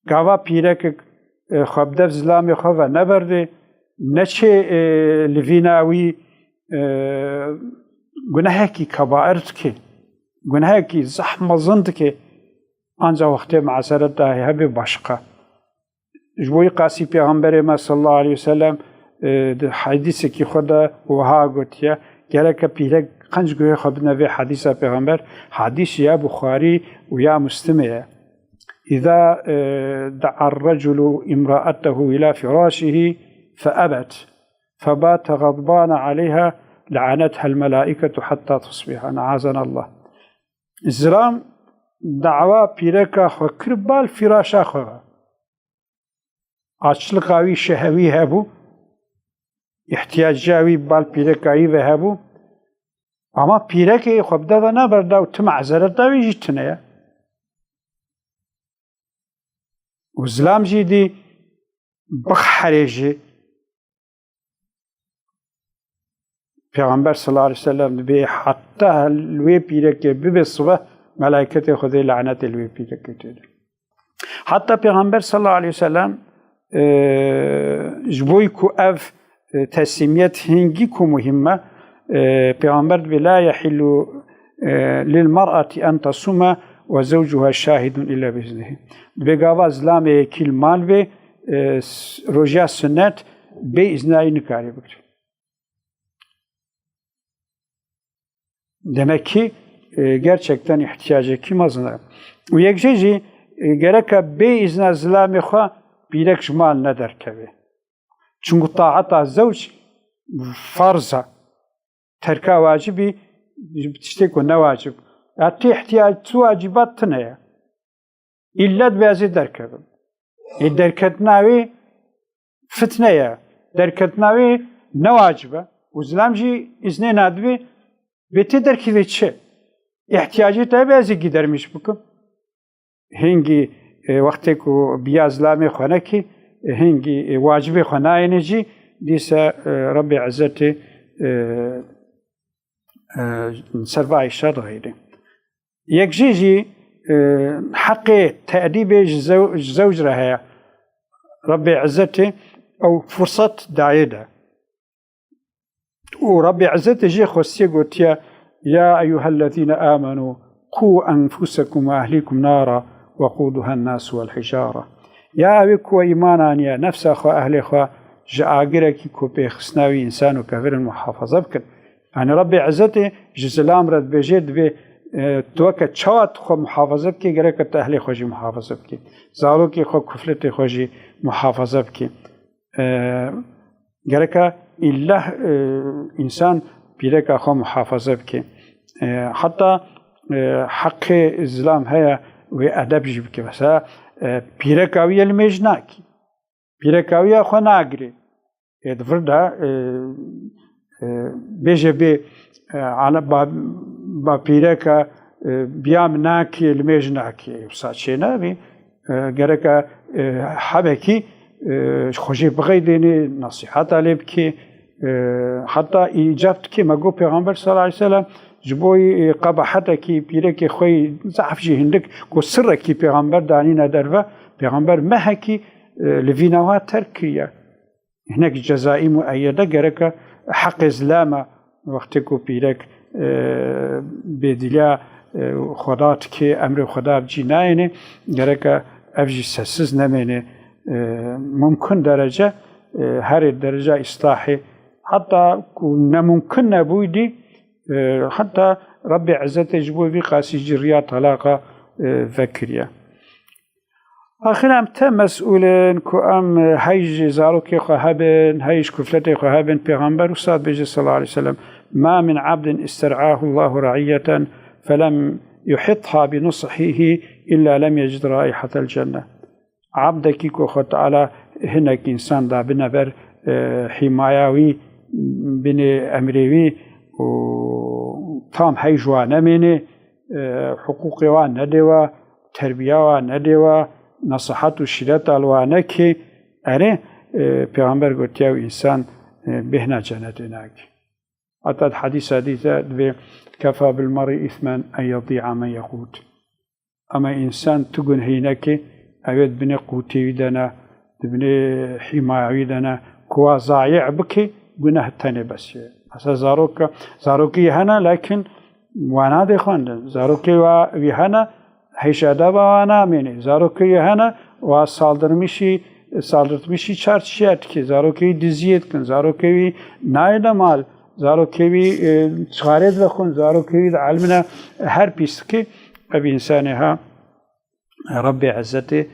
گاوا پیرک خواب دف زلامی خواه نبرده نچه لویناوی گناه کی کبائرت که گناه کی زحمه زند که آنجا وقت معصرت داهی هبه باشقه جوی قاسی پیغمبر ما صلی الله علیه وسلم حدیثی که خدا وها گوتیا گله که پیرک قنج گوی خواب نوی حدیث پیغمبر حدیث یا بخاری و یا مسلمه إذا دعا الرجل امرأته إلى فراشه فأبت فبات غضبان عليها لعنتها الملائكة حتى تصبح أعاذنا الله الزلام دعوة بيركا خو كربال فراشا خو açlık şehvi hebu ihtiyacavi bal pirekayı ve hebu ama pireke xobda ve naberda u tmazeret da vijitne ya وزلام جدي بخارجي پیغمبر صلى الله عليه وسلم بي حتى الوي بيرك ببصبه ملائكته خذي لعنة الوي بيرك حتى پیغمبر صلى الله عليه وسلم جبوي كو اف تسميت هنجي كو مهمة پیغمبر لا يحل للمرأة أن تصوم وزوجها شاهد إلا بإذنه بقى زلام كل مال به رجع سنة بإذنه نكاري بكر demek ki gerçekten ihtiyacı kim azına. O yekçeci gerek beizne zlami xwa bilek jmal ne derkevi. Çünkü taata zevç farza terka vacibi işte ko ne vacib. Hatta ihtiyaç vacibat ne? İllet bazı derkevi. Derketnavi fitneye derketnavi ne vacibe. Uzlamci izne nadvi beti derkive çe. İhtiyacı da bazı gidermiş bugün. Hengi vakti ko biyazlami xwana ki hengi vacibi xwana enerji dise Rabbi Azzati servai şer gayri. Yekjiji حق تأديب زوج رها ربي عزته أو فرصة داعية وربي عزته جي خصي قلت يا أيها الذين آمنوا قوا أنفسكم وأهليكم نارا وقودها الناس والحجارة يا أبيك وإيمانا يا نفس أخو أهل أخو جاء كو بيخسناوي إنسان وكفر المحافظة بكن يعني ربي عزته جزلام رد بجد به تو که چات خو محافظت کی گره که اهل خوشی محافظت کی زارو کی خو کفلت خوشی محافظت کی گره که الله انسان پیره که خو محافظت کی حتی حق اسلام هیا و ادب جیب کی مثلا پیره کاوی المجنا کی پیره کاوی خو ناگری ادوردا بیجه به على با پیرکا بیام ناکی لمیج ناکی ساچه نبی گرکا حبکی خوشی بغی دینی نصیحت علیب کی حتی ایجابت کی مگو پیغمبر صلی الله علیه وسلم جبوی قباحت کی پیرکی خوی ضعف جی هندک کو سر کی پیغمبر دانی ندر و پیغمبر مه کی لویناوات ترکیه هناك جزائي مؤيده گرکا حق اسلام وقتی کو پیرک بدلیا خدات که امر خدا بجی ناینه گره که افجی سسز نمینه ممکن درجه هر درجه اصلاحی حتی نممکن نبودی حتی رب عزت جبوی في قاسي جريا طلاقة ذكريا آخر تا مسئولن که هیج زاروکی خواهبن هیج کفلتی خواهبن پیغمبر استاد بيجي صلى الله عليه وسلم ما من عبد استرعاه الله رعية فلم يحطها بنصحه إلا لم يجد رائحة الجنة عبدك كو خد على هناك إنسان دا بنبر حمايوي بن أمريوي وطام هيجوا نميني حقوقي وان ندوا تربية وان ندوا نصحات الشريعة الوانكي أنا پیغمبر قلت يا إنسان بهنا جنتناك أتى الحديث كفى بالمرء إثما أن يضيع من يقود أما إنسان تقول هينك أبد بني قوتي دنا بني حماية دنا كوا ضايع بكي جناه تاني بس هسا زاروكي هنا لكن وانا دي خواندن زاروكي وهنا هيشادا وانا مني زاروكي هنا سالدرمشي چارچیات که زاروكي دزیت کن زاروكي نایدا مال زاروكي تخارج بخون زاروكي علمنا هر بيسكي أبي إنسانها ربي عزته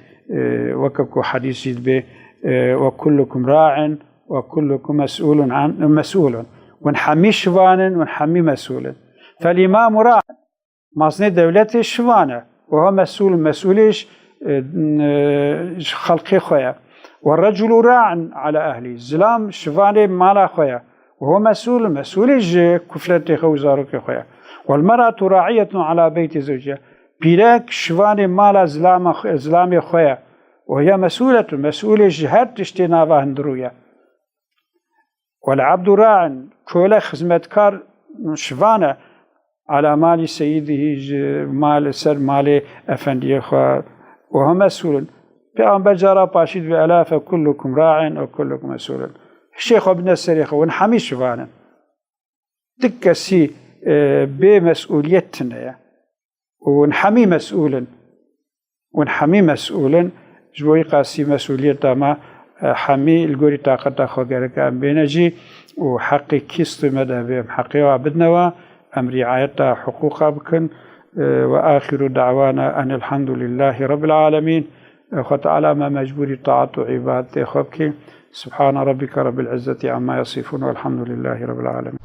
وكبكو حديث به وكلكم راع وكلكم مسؤول ونحمي شوانا ونحمي مسؤولا فالإمام راع مصنع دولته شوانا وهو مسؤوليش خلقي خويا والرجل راع على أهله الزلام شوانا مالا خويا وهو مسؤوليش كفلته خوزارك خويا والمرأة راعية على بيت زوجها بيراك شوان مالا زلام خويا وهي مسؤولة جهر تشتينا هندرويا والعبد راع كولا خزمتكار شوانه على مال سيده مال سر مال أفندي خوا وهو مسؤول بأن جرى باشد بألاف كلكم راع وكلكم مسؤول الشيخ ابن السريخ ونحمي شوانا دكسي بمسؤوليتنا ونحمي مسؤولا جوي قاسي مسؤولية ما حمي الجوري طاقة خجرك أم بينجي وحقي كيست مذهبهم حقي وعبدنا أم رعاية حقوق بكن وآخر دعوانا أن الحمد لله رب العالمين وتعالى ما مجبور طاعة عباد خبك سبحان ربك رب العزة عما يصفون والحمد لله رب العالمين.